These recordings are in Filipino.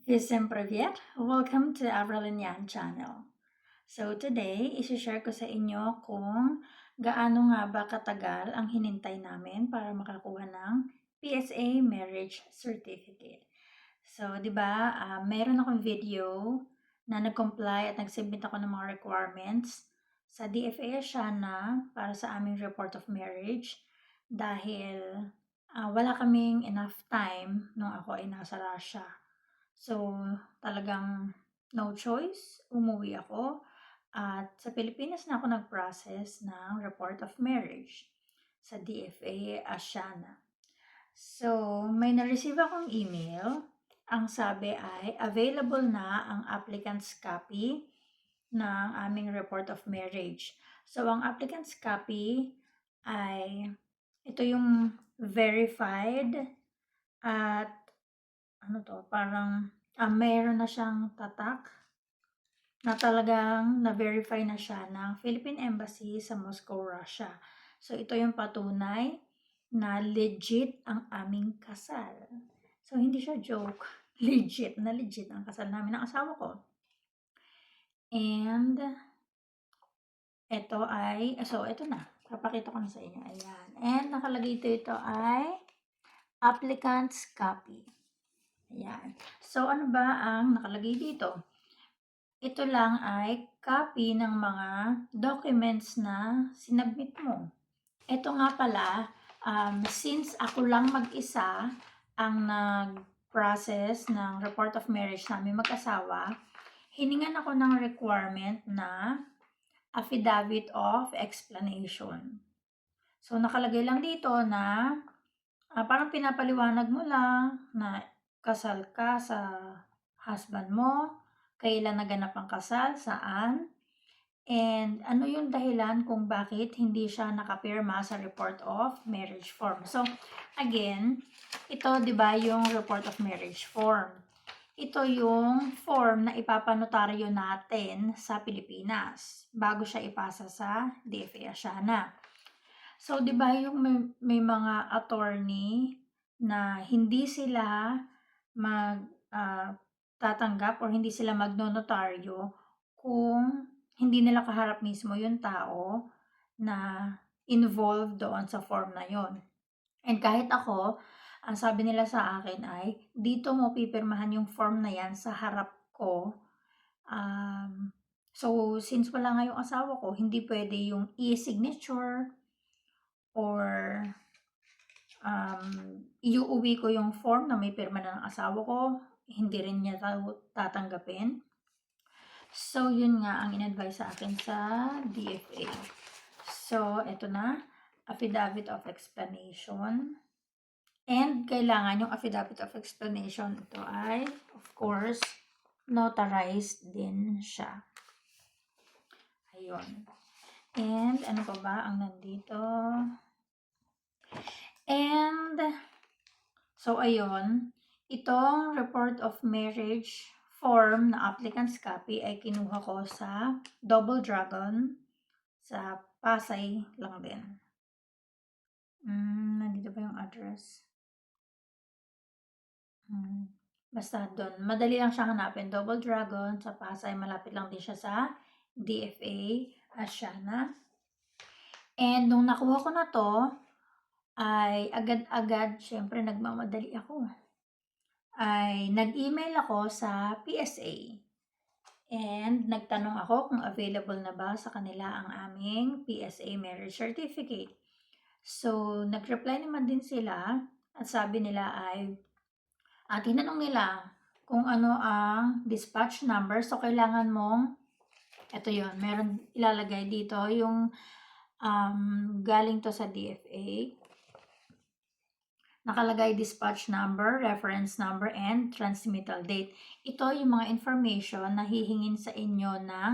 Visem Privyet! Welcome to Avril Yan channel. So today, isi-share ko sa inyo kung gaano nga ba katagal ang hinintay namin para makakuha ng PSA Marriage Certificate. So, di ba, meron akong video na nag-comply at nag-submit ako ng mga requirements sa DFA Asiana para sa aming report of marriage dahil wala kaming enough time nung ako ay nasa Russia. So, talagang no choice, umuwi ako at sa Pilipinas na ako nag-process ng report of marriage sa DFA Asiana. So, may na-receive akong email. Ang sabi ay available na ang applicant's copy ng aming report of marriage. So, ang applicant's copy ay ito yung verified at parang meron na siyang tatak na talagang na-verify na siya ng Philippine Embassy sa Moscow, Russia. So, ito yung patunay na legit ang aming kasal. So, hindi siya joke. Legit ang kasal namin ng asawa ko. And, ito na. Papakita ko na sa inyo. Ayan. And, nakalagay ito ay applicant's copy. Ayan. So, ano ba ang nakalagay dito? Ito lang ay copy ng mga documents na sinabmit mo. Ito nga pala, since ako lang mag-isa ang nag-process ng report of marriage namin mag-asawa, hiningan ako ng requirement na affidavit of explanation. So, nakalagay lang dito na parang pinapaliwanag mo lang na kasal ka sa husband mo, kailan naganap ang kasal, saan, and ano yung dahilan kung bakit hindi siya nakapirma sa report of marriage form. So, again, ito 'di ba yung report of marriage form. Ito yung form na ipapanotaryo natin sa Pilipinas bago siya ipasa sa DFA Asiana. So, 'di ba yung may mga attorney na hindi sila tatanggap or hindi sila magnonotaryo kung hindi nila kaharap mismo yung tao na involved doon sa form na yon. And kahit ako, ang sabi nila sa akin ay, dito mo pipirmahan yung form na yan sa harap ko. So, since wala nga yung asawa ko, hindi pwede yung e-signature or iuuwi ko yung form na may pirma ng asawa ko, hindi rin niya tatanggapin. So, yun nga ang in-advise sa akin sa DFA. So, eto na, affidavit of explanation. And kailangan yung affidavit of explanation, ito ay, of course, notarized din siya. Ayun. And ano pa ba ang nandito? And, so ayun, itong report of marriage form na applicant's copy ay kinuha ko sa Double Dragon sa Pasay lang din. Nandito ba yung address? Basta doon. Madali lang siya hanapin. Double Dragon sa Pasay. Malapit lang din siya sa DFA Asiana. And nung nakuha ko na to, ay agad-agad, syempre nagmamadali ako. Ay nag-email ako sa PSA. And nagtanong ako kung available na ba sa kanila ang aming PSA Marriage Certificate. So, nag-reply naman din sila at sabi nila ay, tinanong nila kung ano ang dispatch number. So, kailangan mong, ito yon, meron ilalagay dito yung galing to sa DFA. Nakalagay dispatch number, reference number, and transmittal date. Ito yung mga information na hihingin sa inyo ng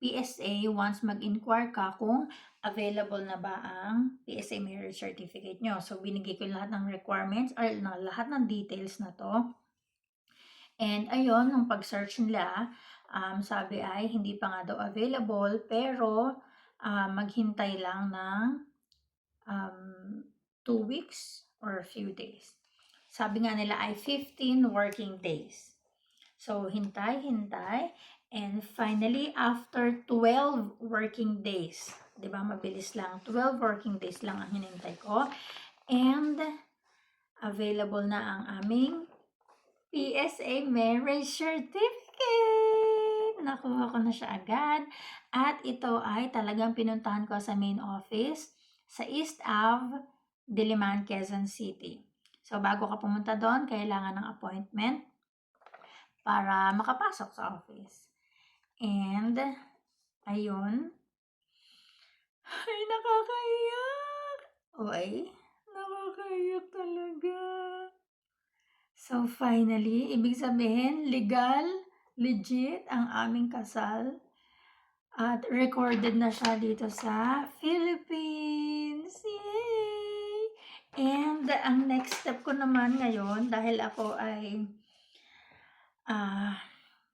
PSA once mag-inquire ka kung available na ba ang PSA Marriage Certificate nyo. So, binigay ko lahat ng requirements or lahat ng details na to. And ayun, nung pag-search nila, sabi ay hindi pa nga daw available, pero maghintay lang ng 2 weeks or a few days. Sabi nga nila ay 15 working days. So, hintay, and finally, after 12 working days, di ba, mabilis lang, 12 working days lang ang hinintay ko, and available na ang aming PSA Marriage Certificate! Nakuha ko na siya agad. At ito ay talagang pinuntahan ko sa main office sa East Ave, Diliman, Quezon City. So, bago ka pumunta doon, kailangan ng appointment para makapasok sa office. And, ayun. Ay, nakakaiyak! Oy, nakakaiyak talaga. So, finally, ibig sabihin, legal, legit ang aming kasal. At recorded na siya dito sa Philippines. Yay! And ang next step ko naman ngayon, dahil ako ay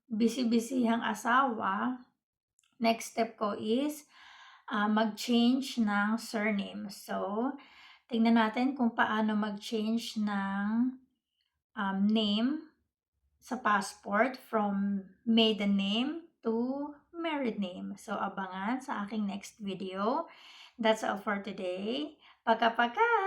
busy-busyhang asawa, next step ko is mag-change ng surname. So, tingnan natin kung paano mag-change ng name sa passport from maiden name to married name. So, abangan sa aking next video. That's all for today. Paka-paka!